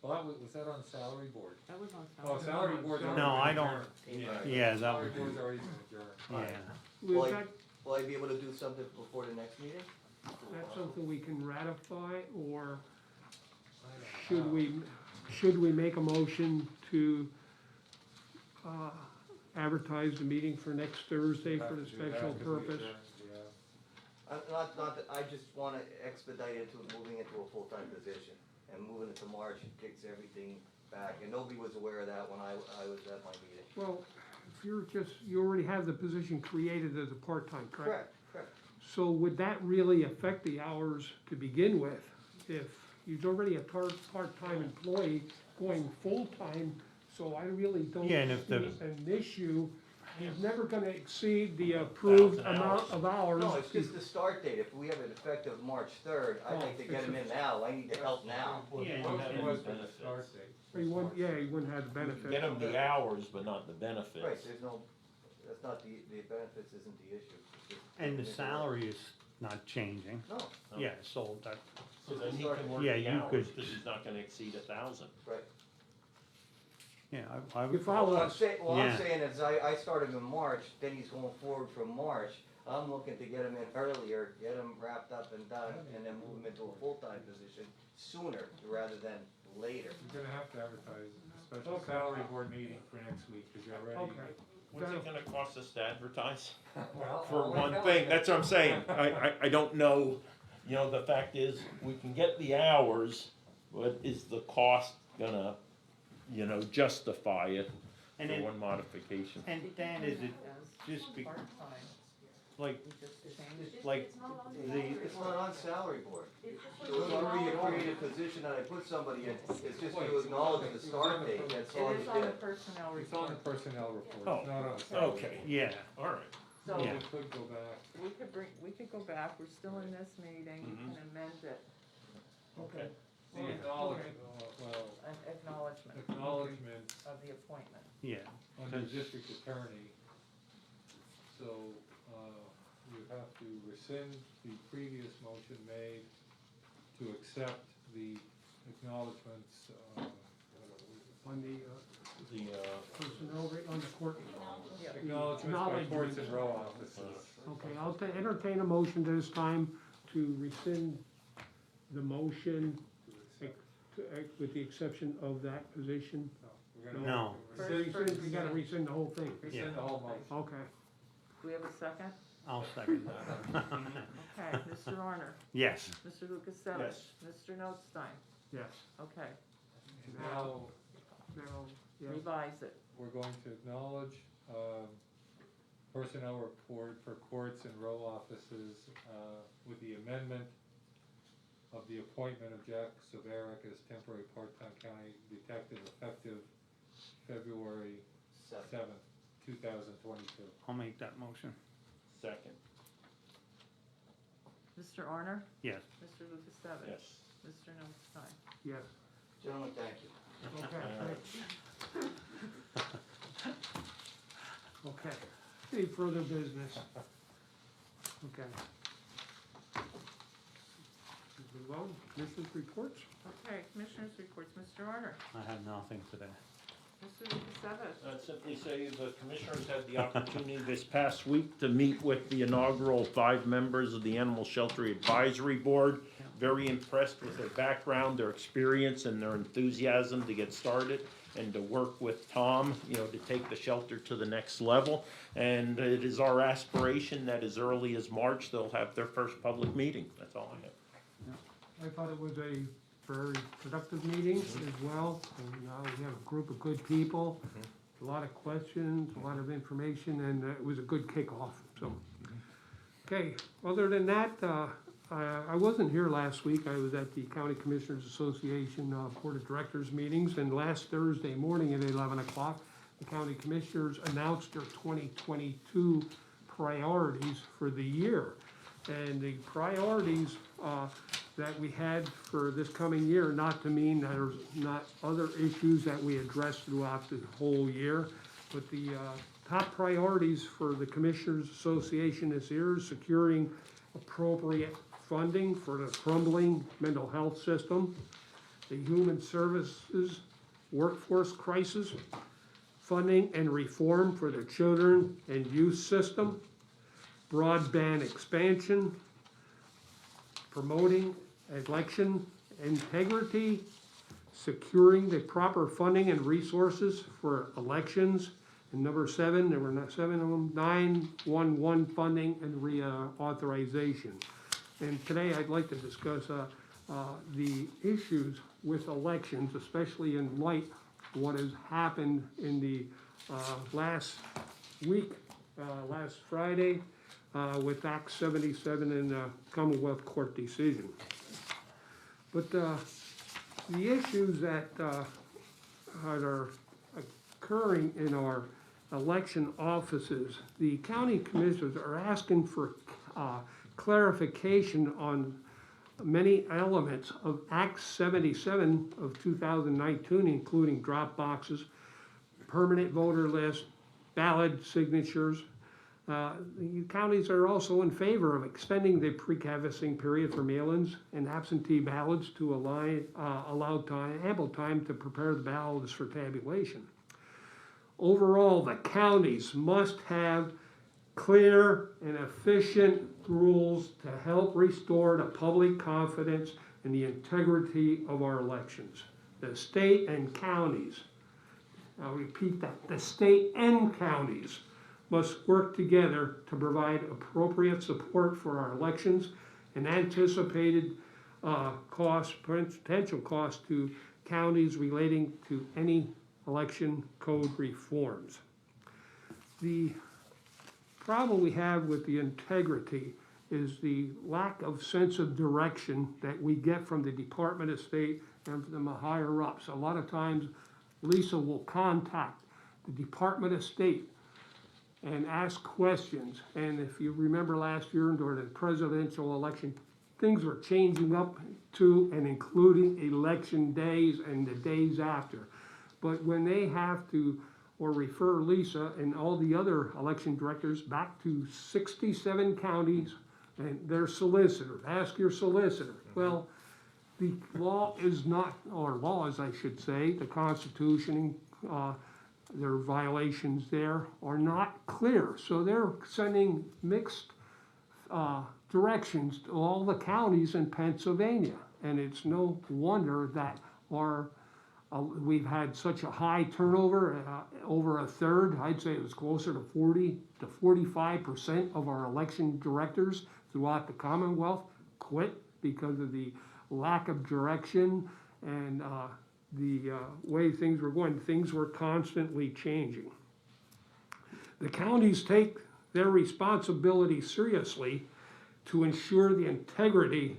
Well, was that on salary board? That was on Oh, salary board's already No, I been don't- adjourned. Yeah, that Salary would, board's already been adjourned. yeah. Will Is I, that, will I be able to do something before the next meeting? that's something we can ratify, or I don't know. should we make a motion to, advertise the meeting for next Thursday for the Have to do that special 'cause we purpose? adjourned, yeah. Not that, I just wanna expedite it to moving into a full-time position. And moving it to March, it kicks everything back, and nobody was aware of that when I was at my meeting. Well, if you already have the position created as a part-time, correct? Correct. So would that really affect the hours to begin with, if he's already a part-time employee going full-time, so I really don't Yeah, and if see the- an issue. He's never gonna exceed the approved 1,000 amount of hours. No, it's just the start date. If we have it effective March 3rd, I'd like to get him in now. I need the help now. Yeah, What and was the benefits. start date? He wouldn't, yeah, he wouldn't have the You benefit. can get them the hours, but not the benefits. Right, there's no, that's not the benefits isn't the issue. It's just- And the salary is not changing. No, Yeah, so that, So then he can work Yeah, the you hours, could- because he's not gonna exceed 1,000. right. yeah, I You would, follow What I'm us, saying, Yeah. I'm saying is I started in March, then he's going forward from March. I'm looking to get him in earlier, get him wrapped up and done, and then move him into a full-time position sooner rather than later. You're gonna have to advertise a special salary board meeting for next week, because you're already. okay. What's it gonna cost us to advertise? Well, For I'll one tell thing, you. that's what I'm saying, I don't know, you know, the fact is, we can get the hours, but is the cost gonna, you know, justify it And for it- one modification? and Dan, is it just be, Part-time, like, we just changed. like, the, It's not on salary board. So it's already a created position that I put somebody in, it's just to acknowledge the start date, that's all It you is on the did. personnel It's on the report, personnel report, Oh, it's not on the salary. Okay, yeah, all right. so Yeah. We could go back. we could go back, we're still in this meeting, you Mhm. can amend it, Okay. The acknowledgement, well, an acknowledgement acknowledgement of the appointment. yeah. under district attorney. So, you have to rescind the previous motion made to accept the acknowledgements, On the, The, personnel rate, on the court. acknowledgements by courts and row offices. Okay, I'll entertain a motion this time to rescind the motion with the exception of that position. We're gonna No. Rescind, we gotta rescind the whole thing. rescind the whole motion. Okay. Do we have a second? I'll second that. Okay, Mr. Arner, Yes, Mr. Lukasevich, Yes. Mr. Notstein, Yes. okay, Now, Now, yeah, revise it. we're going to acknowledge, personnel report for courts and row offices, with the amendment of the appointment of Jack Severick as temporary part-time county detective effective February seventh, 2022. I'll make that motion. second, Mr. Arner, Yes. Mr. Lukasevich, yes. Mr. Notstein. yes. Gentlemen, thank you. Okay. Okay. Any further business? Okay. Move on, commissioners' reports? Okay, Commissioners' reports, Mr. Arner, I have nothing today. Mr. Lukasevich, I'd simply say the commissioners had the opportunity this past week to meet with the inaugural 5 members of the Animal Shelter Advisory Board. Very impressed with their background, their experience, and their enthusiasm to get started and to work with Tom, you know, to take the shelter to the next level. And it is our aspiration that as early as March, they'll have their first public meeting. That's all I have. I thought it was a very productive meeting as well, and we have a group of good people, a lot of questions, a lot of information, and it was a good kickoff, so. Okay, other than that, I wasn't here last week, I was at the County Commissioners Association Board of Directors meetings, and last Thursday morning at 11 o'clock, the county commissioners announced their 2022 priorities for the year. And the priorities that we had for this coming year, not to mean that there's not other issues that we addressed throughout the whole year, but the top priorities for the Commissioners Association this year is securing appropriate funding for the crumbling mental health system, the human services workforce crisis, funding and reform for the children and youth system, broadband expansion, promoting election integrity, securing the proper funding and resources for elections, and number 7, there were 7 of them, 911 funding and reauthorization. And today I'd like to discuss the issues with elections, especially in light of what has happened in the last week, last Friday, with Act 77 and the Commonwealth Court decision. But the issues that are occurring in our election offices, the county commissioners are asking for clarification on many elements of Act 77 of 2019, including drop boxes, permanent voter list, ballot signatures. The counties are also in favor of extending the pre-canvassing period for mail-ins and absentee ballots to allow ample time to prepare the ballots for tabulation. Overall, the counties must have clear and efficient rules to help restore the public confidence in the integrity of our elections. The state and counties, I'll repeat that, the state and counties must work together to provide appropriate support for our elections and anticipated potential costs to counties relating to any election code reforms. The problem we have with the integrity is the lack of sense of direction that we get from the Department of State and from the higher ups. A lot of times Lisa will contact the Department of State and ask questions. And if you remember last year during the presidential election, things were changing up to and including election days and the days after. But when they have to, or refer Lisa and all the other election directors back to 67 counties and their solicitor, ask your solicitor. Well, the law is not, or laws I should say, the Constitution, their violations there are not clear. So they're sending mixed directions to all the counties in Pennsylvania. And it's no wonder that we've had such a high turnover, over a third, I'd say it was closer to 40 to 45% of our election directors throughout the Commonwealth quit because of the lack of direction and the way things were going. Things were constantly changing. The counties take their responsibility seriously to ensure the integrity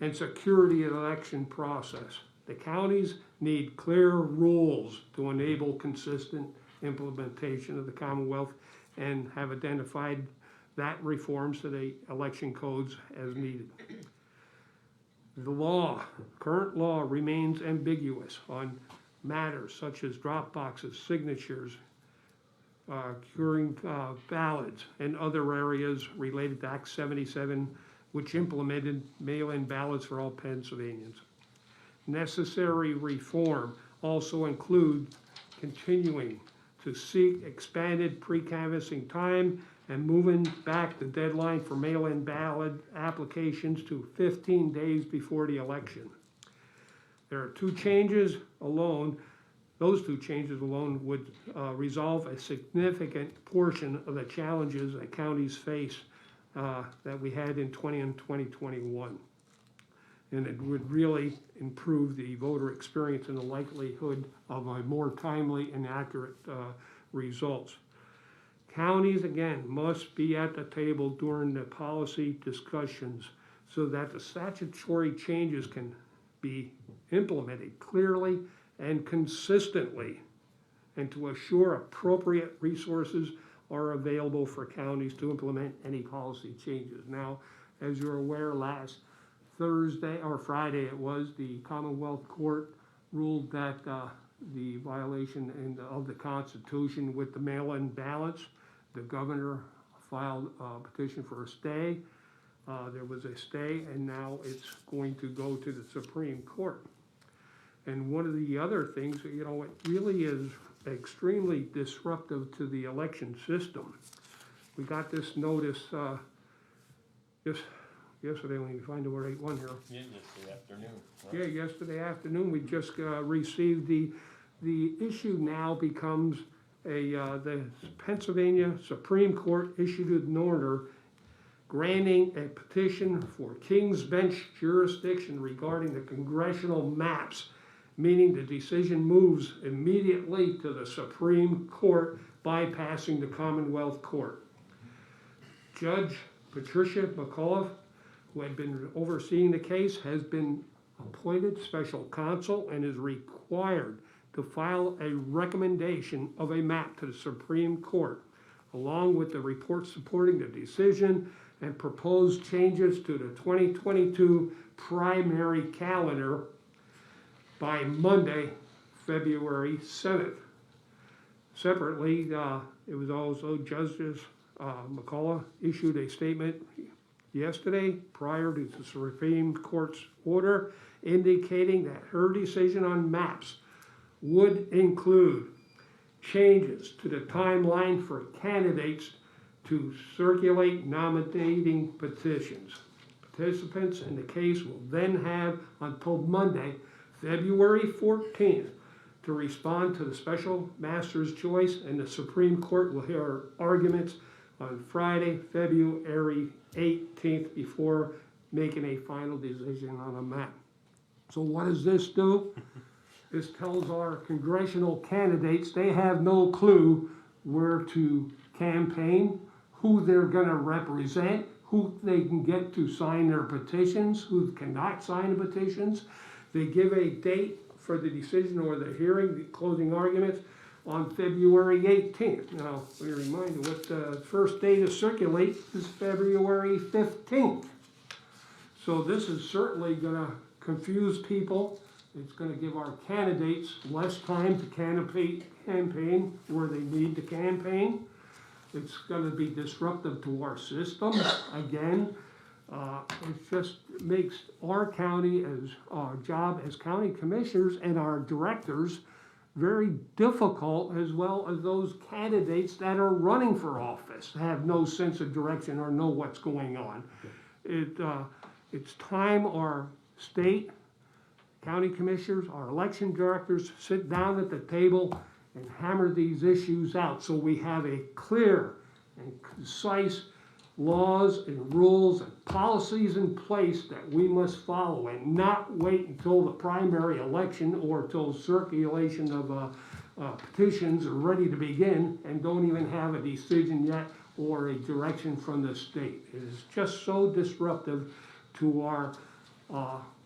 and security of the election process. The counties need clear rules to enable consistent implementation of the Commonwealth and have identified that reforms to the election codes as needed. The current law remains ambiguous on matters such as drop boxes, signatures, curing ballots, and other areas related to Act 77, which implemented mail-in ballots for all Pennsylvanians. Necessary reform also include continuing to seek expanded pre-canvassing time and moving back the deadline for mail-in ballot applications to 15 days before the election. There are two changes alone. Those two changes alone would resolve a significant portion of the challenges that counties face that we had in 2021. And it would really improve the voter experience and the likelihood of a more timely and accurate results. Counties, again, must be at the table during the policy discussions so that the statutory changes can be implemented clearly and consistently, and to assure appropriate resources are available for counties to implement any policy changes. Now, as you're aware, last Thursday or Friday it was, the Commonwealth Court ruled that the violation of the Constitution with the mail-in ballots, the governor filed a petition for a stay. There was a stay, and now it's going to go to the Supreme Court. And one of the other things, it really is extremely disruptive to the election system. We got this notice just yesterday, let me find the right one here. Yeah, yesterday afternoon. Yeah, yesterday afternoon, we just received the issue now becomes the Pennsylvania Supreme Court issued an order granting a petition for King's Bench jurisdiction regarding the congressional maps, meaning the decision moves immediately to the Supreme Court, bypassing the Commonwealth Court. Judge Patricia McAuliffe, who had been overseeing the case, has been appointed special counsel and is required to file a recommendation of a map to the Supreme Court, along with the report supporting the decision and proposed changes to the 2022 primary calendar by Monday, February 7th. Separately, it was also Justice McCullough issued a statement yesterday prior to the Supreme Court's order indicating that her decision on maps would include changes to the timeline for candidates to circulate nominating petitions. Participants in the case will then have until Monday, February 14th, to respond to the special master's choice, and the Supreme Court will hear arguments on Friday, February 18th, before making a final decision on a map. So what does this do? This tells our congressional candidates they have no clue where to campaign, who they're gonna represent, who they can get to sign their petitions, who cannot sign the petitions. They give a date for the decision or the hearing, the closing arguments, on February 18th. Now, we remind you what the first day to circulate is February 15th. So this is certainly gonna confuse people. It's gonna give our candidates less time to campaign where they need to campaign. It's gonna be disruptive to our system, again. It just makes our county, as our job as county commissioners and our directors, very difficult, as well as those candidates that are running for office, have no sense of direction or know what's going on. It's time our state, county commissioners, our election directors sit down at the table and hammer these issues out so we have a clear and concise laws and rules and policies in place that we must follow, and not wait until the primary election or till circulation of petitions are ready to begin and don't even have a decision yet or a direction from the state. It is just so disruptive to our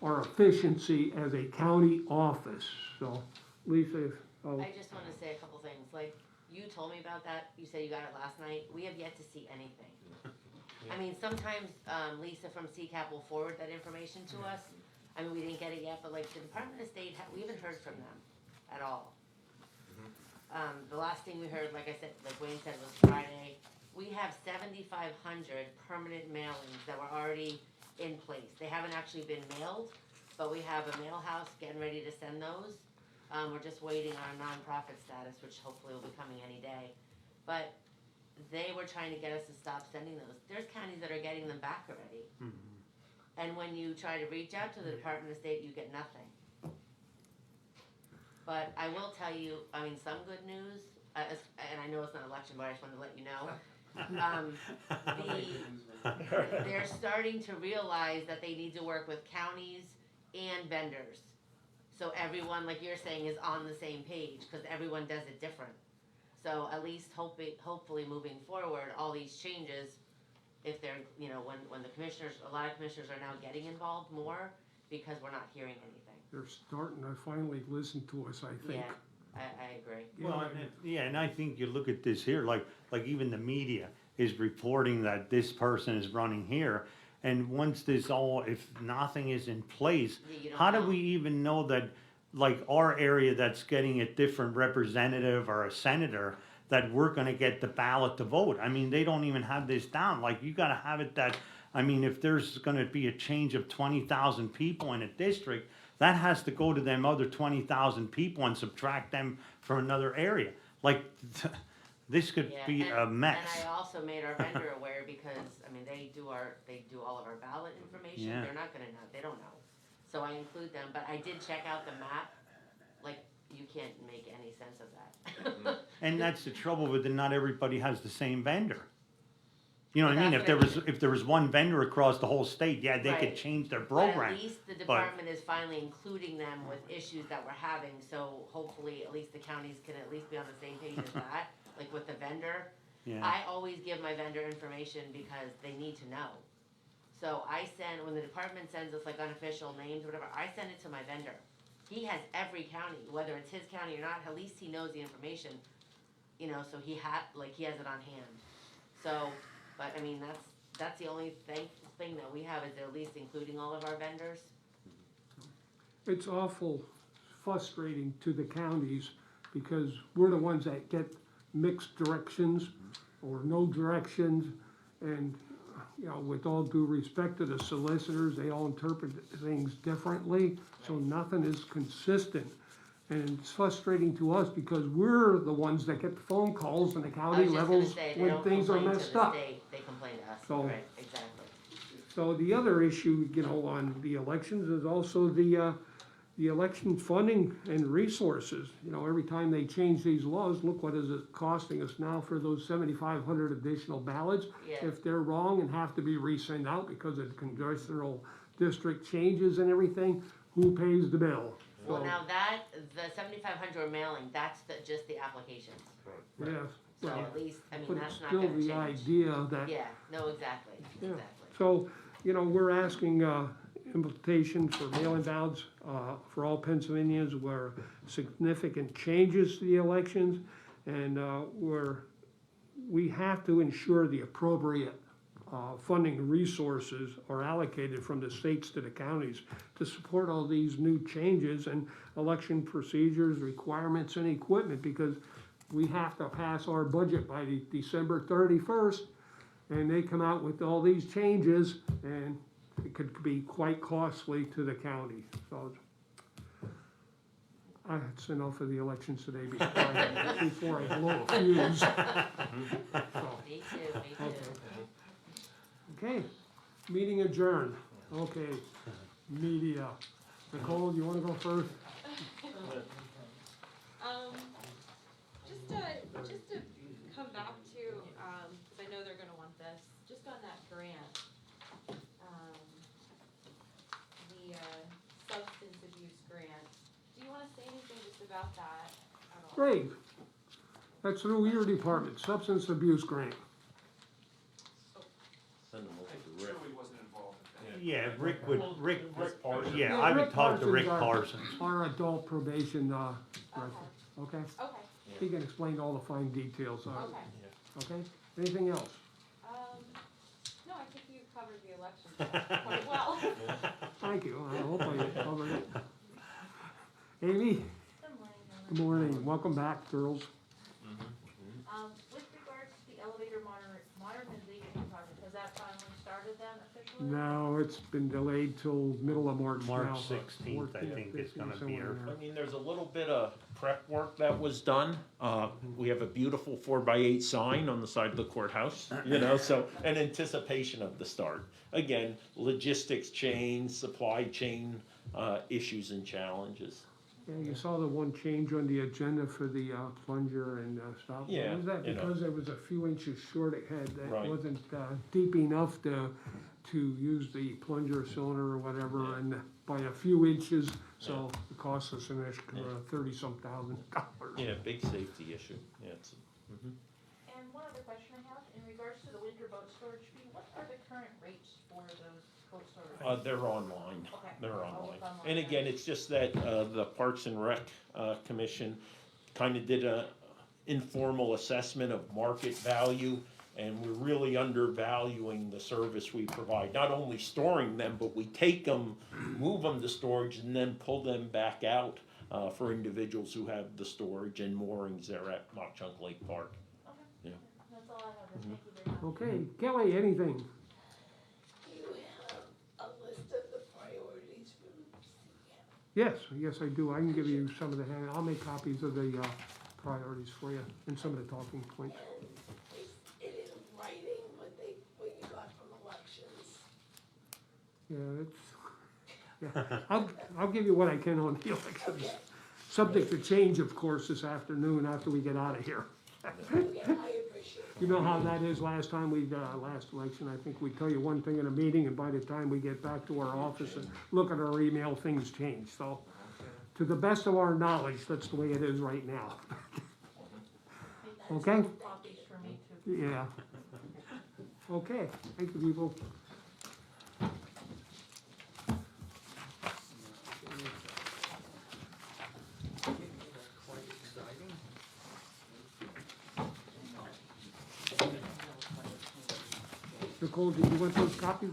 efficiency as a county office. So, Lisa, I just want to say a couple things. Like, you told me about that. You said you got it last night. We have yet to see anything. I mean, sometimes Lisa from CCAP will forward that information to us. I mean, we didn't get it yet, but like the Department of State, we haven't heard from them at all. The last thing we heard, like I said, like Wayne said, was Friday. We have 7,500 permanent mailings that were already in place. They haven't actually been mailed, but we have a mail house getting ready to send those. We're just waiting on a nonprofit status, which hopefully will be coming any day. But they were trying to get us to stop sending those. There's counties that are getting them back already. And when you try to reach out to the Department of State, you get nothing. But I will tell you, I mean, some good news, and I know it's not election, but I just wanted to let you know. They're starting to realize that they need to work with counties and vendors. So everyone, like you're saying, is on the same page, because everyone does it different. So at least hopefully moving forward, all these changes, if they're, you know, when the commissioners, a lot of commissioners are now getting involved more, because we're not hearing anything. they're starting to finally listen to us, I think. Yeah, I agree. Well, and I think you look at this here, like even the media is reporting that this person is running here. And once this all, if nothing is in place, how do we even know that, like our area that's getting a different representative or a senator, that we're gonna get the ballot to vote? I mean, they don't even have this down. Like, you gotta have it that, I mean, if there's gonna be a change of 20,000 people in a district, that has to go to them other 20,000 people and subtract them from another area. Like, this could be a mess. And I also made our vendor aware, because, I mean, they do all of our ballot information. Yeah. They're not gonna know, they don't know. So I include them, but I did check out the map, like, you can't make any sense of that. And that's the trouble with it, not everybody has the same vendor. You know what I mean? That's If there was one vendor across the whole state, yeah, they could Right. change their But program. at least the department is finally including them with issues that we're having, so hopefully at least the counties can at least be on the same page as that, like with the vendor. Yeah. I always give my vendor information because they need to know. So I send, when the department sends us like unofficial names or whatever, I send it to my vendor. He has every county, whether it's his county or not, at least he knows the information, you know, so he has it on hand. So, but I mean, that's the only thing that we have, is at least including all of our vendors. It's awful frustrating to the counties because we're the ones that get mixed directions or no directions. And, you know, with all due respect to the solicitors, they all interpret things differently, so nothing is consistent. And it's frustrating to us because we're the ones that get the phone calls and the I county was just gonna levels say, they when don't things are complain to messed the up. state, they complain to us, So- right, exactly. So the other issue, you know, on the elections is also the election funding and resources. You know, every time they change these laws, look what is it costing us now for those 7,500 additional ballots. Yeah. If they're wrong and have to be resent out because of congressional district changes and everything, who pays the bill? Well, So, now the 7,500 mailing, that's just the applications. yes, So well, at least, I mean, but that's it's not still gonna the change. idea that Yeah, no, exactly, Yeah. exactly. So, you know, we're asking, invitation for mail-in ballots, for all Pennsylvanians where significant changes to the elections. And, we have to ensure the appropriate, funding resources are allocated from the states to the counties to support all these new changes and election procedures, requirements, and equipment, because we have to pass our budget by the December 31st. And they come out with all these changes, and it could be quite costly to the county, so. That's enough of the elections today before I blow a fuse. So, Me too, me too. okay, meeting adjourned, okay, media. Nicole, you wanna go first? Just to come back to, cause I know they're gonna want this, just on that grant. The, substance abuse grant, do you wanna say anything just about that at all? Great, that's through your department, substance abuse grant. Send them over to Rick. Joey wasn't involved in that. Yeah, Rick, Parsons. yeah, I would talk to Rick Parsons, Parsons. Our adult probation, director, okay? Okay, He can explain all the fine details, okay. okay? Anything else? No, I think you covered the election stuff quite well. Thank you, I hope I covered it. Amy? Good morning, Good morning, welcome back, girls. With regards to the elevator modernization project, has that finally started then officially? No, it's been delayed till middle of March now. March 16th, I 14th, think it's gonna 15th, be somewhere here. in there. I mean, there's a little bit of prep work that was done. We have a beautiful 4x8 sign on the side of the courthouse, you know, so in anticipation of the start. Again, logistics chain, supply chain, issues and challenges. Yeah, you saw the one change on the agenda for the plunger and stuff. Yeah, Was that you know. because it was a few inches short it had, that Right. wasn't deep enough to use the plunger cylinder or whatever, and by a few inches, so it cost us an extra $30-some thousand. Yeah, big safety issue, yeah, it's, And one other question I have, in regards to the winter boat storage fee, what are the current rates for those boat storage? they're online, Okay. they're I'll online. look online And then. again, it's just that, the Parks and Rec, Commission kind of did a informal assessment of market value, and we're really undervaluing the service we provide, not only storing them, but we take them, move them to storage, and then pull them back out, for individuals who have the storage and moorings there at Mock Chunk Lake Park. Okay. Yeah. That's all I have, then. Thank you very much. Okay, Kelly, anything? Do you have a list of the priorities for the Yes, I do. I can give you some of the, I'll make copies of the priorities for you and some of the talking points. And is it in writing what you got from elections? Yeah, I'll give you what I can on the elections. Subject to change, of course, this afternoon after we get out of here. Okay, I appreciate it. You know how that is last time last election, I think we tell you one thing in a meeting, and by the time we get back to our office and look at our email, things change, so. To the best of our knowledge, that's the way it is right now. Okay? Copies for me too. Yeah. Okay, thank you, people. Nicole, did you want those copies?